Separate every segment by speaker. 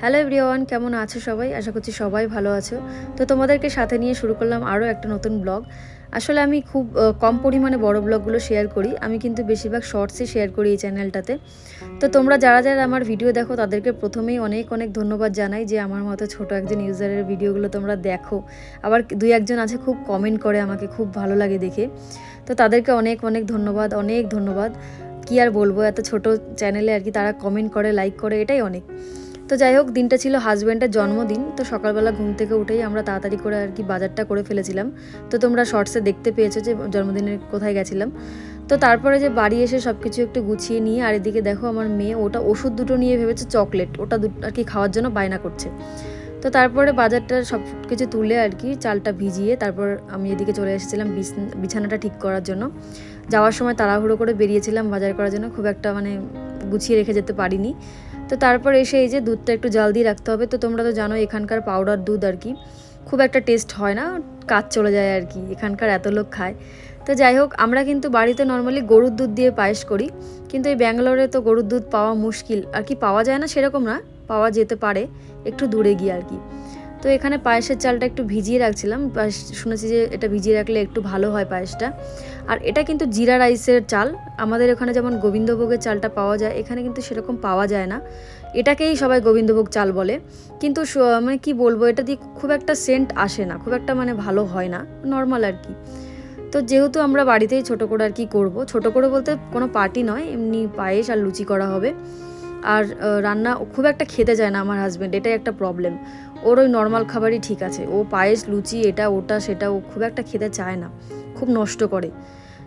Speaker 1: Hello everyone, কেমন আছো সবাই? আশা করছি সবাই ভালো আছো। তো তোমাদেরকে সাথে নিয়ে শুরু করলাম আরও একটা নতুন ব্লগ। আসলে আমি খুব কম পরিমাণে বড় ব্লগগুলো শেয়ার করি, আমি কিন্তু বেশিরভাগ শর্টসই শেয়ার করি এই চ্যানেলটাতে। তো তোমরা যারা যারা আমার ভিডিও দেখো তাদেরকে প্রথমেই অনেক অনেক ধন্যবাদ জানাই যে আমার মতো ছোট একজন ইউজারের ভিডিওগুলো তোমরা দেখো। আবার দুই একজন আছে খুব কমেন্ট করে, আমাকে খুব ভালো লাগে দেখে। তো তাদেরকে অনেক অনেক ধন্যবাদ, অনেক ধন্যবাদ। কী আর বলবো, এত ছোট চ্যানেলে আর কি তারা কমেন্ট করে, লাইক করে, এটাই অনেক। তো যাই হোক, দিনটা ছিল হাজব্যান্ডের জন্মদিন। তো সকালবেলা ঘুম থেকে উঠেই আমরা তাড়াতাড়ি করে আর কি বাজারটা করে ফেলেছিলাম। তো তোমরা শর্টসে দেখতে পেয়েছো যে জন্মদিনের কোথায় গেছিলাম। তো তারপরে যে বাড়ি এসে সব কিছু একটু গুছিয়ে নিয়ে, আর এদিকে দেখো আমার মেয়ে ওটা ওষুধ দুটো নিয়ে ভেবেছে চকলেট, ওটা আর কি খাওয়ার জন্য বায়না করছে। তো তারপরে বাজারটা সব কিছু তুলে আর কি চালটা ভিজিয়ে তারপর আমি এদিকে চলে এসেছিলাম বিছানাটা ঠিক করার জন্য। যাওয়ার সময় তাড়াহুড়ো করে বেরিয়েছিলাম বাজার করার জন্য, খুব একটা গুছিয়ে রেখে যেতে পারিনি। তো তারপর এসে এই যে দুধটা একটু জাল দিয়ে রাখতে হবে। তো তোমরা তো জানো এখানকার পাউডার দুধ আর কি খুব একটা টেস্ট হয় না, কাজ চলে যায় আর কি, এখানকার এত লোক খায়। তো যাই হোক, আমরা কিন্তু বাড়িতে নর্মালি গরুর দুধ দিয়ে পায়েস করি, কিন্তু এই ব্যাঙ্গালোরে তো গরুর দুধ পাওয়া মুশকিল আর কি, পাওয়া যায় না সেরকম না, পাওয়া যেতে পারে একটু দূরে গিয়ে আর কি। তো এখানে পায়েসের চালটা একটু ভিজিয়ে রাখছিলাম, শুনেছি যে এটা ভিজিয়ে রাখলে একটু ভালো হয় পায়েসটা। আর এটা কিন্তু জিরা রাইসের চাল, আমাদের ওখানে যেমন গোবিন্দভোগের চালটা পাওয়া যায়, এখানে কিন্তু সেরকম পাওয়া যায় না। এটাকেই সবাই গোবিন্দভোগ চাল বলে, কিন্তু কি বলবো, এটা দিয়ে খুব একটা সেন্ট আসে না, খুব একটা ভালো হয় না, নর্মাল আর কি। তো যেহেতু আমরা বাড়িতেই ছোটো করে আর কি করবো, ছোটো করে বলতে কোনো পার্টি নয়, এমনি পায়েস আর লুচি করা হবে। আর রান্না খুব একটা খেতে চায় না আমার হাজব্যান্ড, এটাই একটা প্রবলেম। ওর ওই নর্মাল খাবারই ঠিক আছে, ও পায়েস লুচি এটা ওটা সেটা ও খুব একটা খেতে চায় না, খুব নষ্ট করে।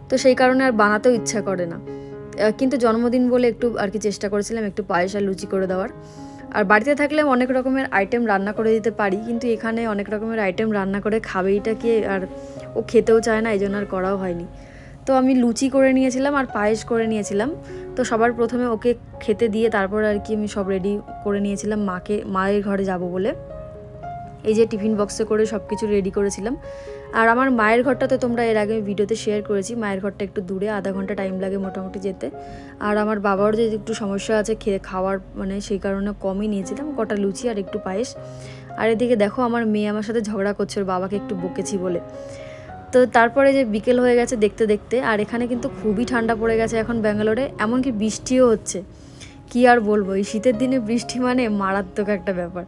Speaker 1: তো সেই কারণে আর বানাতেও ইচ্ছা করে না। কিন্তু জন্মদিন বলে একটু আর কি চেষ্টা করেছিলাম একটু পায়েস আর লুচি করে দেওয়ার। আর বাড়িতে থাকলে অনেক রকমের আইটেম রান্না করে দিতে পারি, কিন্তু এখানে অনেক রকমের আইটেম রান্না করে খাবেইটা কি, আর ও খেতেও চায় না, এই জন্য আর করাও হয়নি। তো আমি লুচি করে নিয়েছিলাম আর পায়েস করে নিয়েছিলাম। তো সবার প্রথমে ওকে খেতে দিয়ে তারপর আর কি আমি সব রেডি করে নিয়েছিলাম মায়ের ঘরে যাব বলে। এই যে টিফিন বক্সে করে সব কিছু রেডি করেছিলাম। আর আমার মায়ের ঘরটা তো তোমরা এর আগে ভিডিওতে শেয়ার করেছি, মায়ের ঘরটা একটু দূরে, আধা ঘন্টা টাইম লাগে মোটামুটি যেতে। আর আমার বাবার যে একটু সমস্যা আছে খাওয়ার, সেই কারণে কমই নিয়েছিলাম, কটা লুচি আর একটু পায়েস। আর এদিকে দেখো আমার মেয়ে আমার সাথে ঝগড়া করছে ওর বাবাকে একটু বকেছি বলে। তো তারপরে যে বিকেল হয়ে গেছে দেখতে দেখতে, আর এখানে কিন্তু খুবই ঠান্ডা পড়ে গেছে এখন ব্যাঙ্গালোরে, এমনকি বৃষ্টিও হচ্ছে। কি আর বলবো, এই শীতের দিনে বৃষ্টি মারাত্মক একটা ব্যাপার।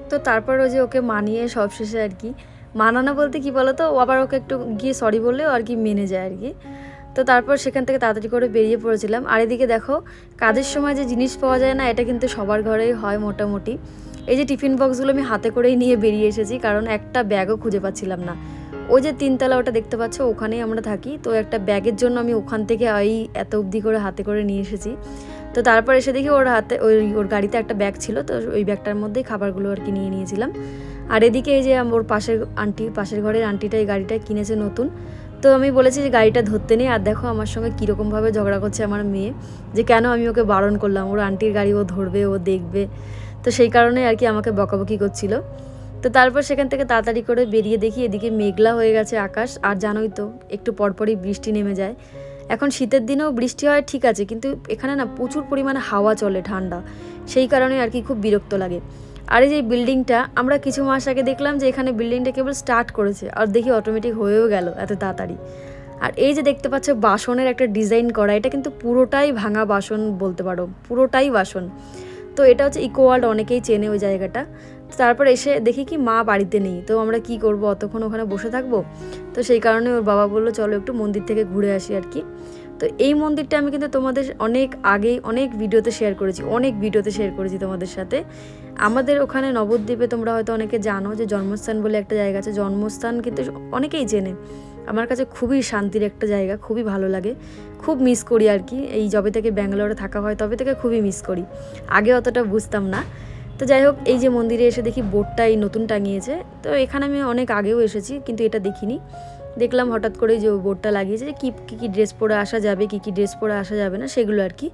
Speaker 1: তো তারপর যে ওকে মানিয়ে সবশেষে আর কি, মানানো বলতে কি বলো তো, ও আবার ওকে একটু গিয়ে সরি বললেও আর কি মেনে যায় আর কি। তো তারপর সেখান থেকে তাড়াতাড়ি করে বেরিয়ে পড়েছিলাম। আর এদিকে দেখো, কাজের সময় যে জিনিস পাওয়া যায় না, এটা কিন্তু সবার ঘরেই হয় মোটামুটি। এই যে টিফিন বক্সগুলো আমি হাতে করেই নিয়ে বেরিয়ে এসেছি, কারণ একটা ব্যাগও খুঁজে পাচ্ছিলাম না। ওই যে 3তলা ওটা দেখতে পাচ্ছ, ওখানেই আমরা থাকি। তো একটা ব্যাগের জন্য আমি ওখান থেকে এত অবধি করে হাতে করে নিয়ে এসেছি। তো তারপর এসে দেখি ওর গাড়িতে একটা ব্যাগ ছিল, তো ওই ব্যাগটার মধ্যেই খাবারগুলো আর কি নিয়ে নিয়েছিলাম। আর এদিকে এই যে ওর পাশের ঘরের আন্টিটা এই গাড়িটা কিনেছে নতুন। তো আমি বলেছি যে গাড়িটা ধরতে নেই, আর দেখো আমার সঙ্গে কীরকমভাবে ঝগড়া করছে আমার মেয়ে, যে কেন আমি ওকে বারণ করলাম, ওর আন্টির গাড়ি ও ধরবে, ও দেখবে। তো সেই কারণে আর কি আমাকে বকাবকি করছিল। তো তারপর সেখান থেকে তাড়াতাড়ি করে বেরিয়ে দেখি এদিকে মেঘলা হয়ে গেছে আকাশ, আর জানোই তো একটু পরপরই বৃষ্টি নেমে যায়। এখন শীতের দিনেও বৃষ্টি হয় ঠিক আছে, কিন্তু এখানে না প্রচুর পরিমাণে হাওয়া চলে ঠান্ডা, সেই কারণে আর কি খুব বিরক্ত লাগে। আর এই যে বিল্ডিংটা, আমরা কিছু মাস আগে দেখলাম যে এখানে বিল্ডিংটা কেবল স্টার্ট করেছে, আর দেখি অটোমেটিক হয়েও গেল এত তাড়াতাড়ি। আর এই যে দেখতে পাচ্ছ বাসনের একটা ডিজাইন করা, এটা কিন্তু পুরোটাই ভাঙা বাসন বলতে পারো, পুরোটাই বাসন। তো এটা হচ্ছে ইকো ওয়ার্ল্ড, অনেকেই চেনে ওই জায়গাটা। তারপর এসে দেখি কি মা বাড়িতে নেই, তো আমরা কি করব, অতক্ষণ ওখানে বসে থাকবো। তো সেই কারণে ওর বাবা বললো চলো একটু মন্দির থেকে ঘুরে আসি আর কি। তো এই মন্দিরটা আমি কিন্তু তোমাদের অনেক আগেই অনেক ভিডিওতে শেয়ার করেছি তোমাদের সাথে। আমাদের ওখানে নবদ্বীপে তোমরা হয়তো অনেকে জানো যে জন্মস্থান বলে একটা জায়গা আছে, জন্মস্থান কিন্তু অনেকেই চেনে। আমার কাছে খুবই শান্তির একটা জায়গা, খুবই ভালো লাগে, খুব মিস করি আর কি। এই যবে থেকে ব্যাঙ্গালোরে থাকা হয় তবে থেকে খুবই মিস করি, আগে অতটা বুঝতাম না। তো যাই হোক, এই যে মন্দিরে এসে দেখি বোর্ডটা এই নতুন টাঙিয়েছে। তো এখানে আমি অনেক আগেও এসেছি, কিন্তু এটা দেখিনি, দেখলাম হঠাৎ করে যে বোর্ডটা লাগিয়েছে যে কী কী ড্রেস পরে আসা যাবে, কী কী ড্রেস পরে আসা যাবে না, সেগুলো আর কি।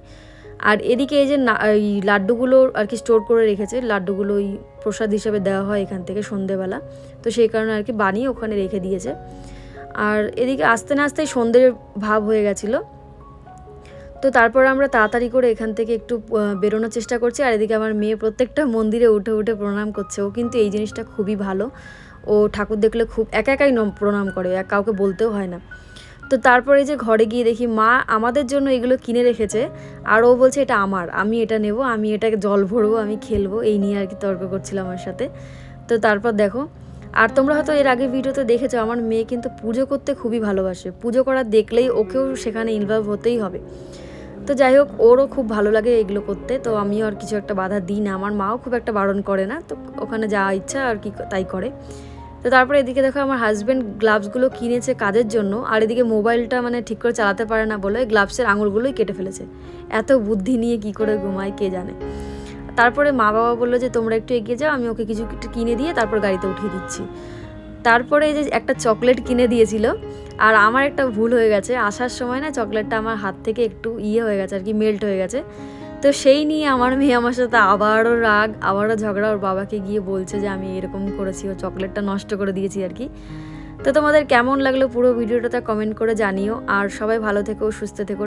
Speaker 1: আর এদিকে এই যে এই লাড্ডুগুলো আর কি স্টোর করে রেখেছে, লাড্ডুগুলো ওই প্রসাদ হিসেবে দেওয়া হয় এখান থেকে সন্ধেবেলা, তো সেই কারণে আর কি বানিয়ে ওখানে রেখে দিয়েছে। আর এদিকে আস্তে না আস্তে সন্ধ্যের ভাব হয়ে গেছিলো। তো তারপর আমরা তাড়াতাড়ি করে এখান থেকে একটু বেরোনোর চেষ্টা করছি। আর এদিকে আমার মেয়ে প্রত্যেকটা মন্দিরে উঠে উঠে প্রণাম করছে। ও কিন্তু এই জিনিসটা খুবই ভালো, ও ঠাকুর দেখলে খুব একা একাই প্রণাম করে, কাউকে বলতেও হয় না। তো তারপরে যে ঘরে গিয়ে দেখি মা আমাদের জন্য এগুলো কিনে রেখেছে, আর ও বলছে এটা আমার, আমি এটা নেব, আমি এটাকে জল ভরবো, আমি খেলবো, এই নিয়ে আর কি তর্ক করছিল আমার সাথে। তো তারপর দেখো, আর তোমরা হয়তো এর আগে ভিডিওতে দেখেছো আমার মেয়ে কিন্তু পুজো করতে খুবই ভালোবাসে, পুজো করা দেখলেই ওকেও সেখানে ইনভলভ হতেই হবে। তো যাই হোক, ওরও খুব ভালো লাগে এগুলো করতে, তো আমিও আর কিছু একটা বাধা দিই না, আমার মাও খুব একটা বারণ করে না, তো ওখানে যা ইচ্ছা আর কি তাই করে। তো তারপরে এদিকে দেখো আমার হাজব্যান্ড গ্লাভসগুলো কিনেছে কাজের জন্য, আর এদিকে মোবাইলটা মানে ঠিক করে চালাতে পারে না বলে গ্লাভসের আঙুলগুলোই কেটে ফেলেছে। এত বুদ্ধি নিয়ে কি করে ঘুমায় কে জানে। তারপরে মা বাবা বললো যে তোমরা একটু এগিয়ে যাও, আমি ওকে কিছু কিনে দিয়ে তারপর গাড়িতে উঠিয়ে দিচ্ছি। তারপরে এই যে একটা চকলেট কিনে দিয়েছিল, আর আমার একটা ভুল হয়ে গেছে, আসার সময় না চকলেটটা আমার হাত থেকে একটু হয়ে গেছে আর কি, মেল্ট হয়ে গেছে। তো সেই নিয়ে আমার মেয়ে আমার সাথে আবারও রাগ, আবারও ঝগড়া, ওর বাবাকে গিয়ে বলছে যে আমি এরকম করেছি, ও চকলেটটা নষ্ট করে দিয়েছি আর কি। তো তোমাদের কেমন লাগলো পুরো ভিডিওটাতে কমেন্ট করে জানিও, আর সবাই ভালো থেকো, সুস্থ থেকো।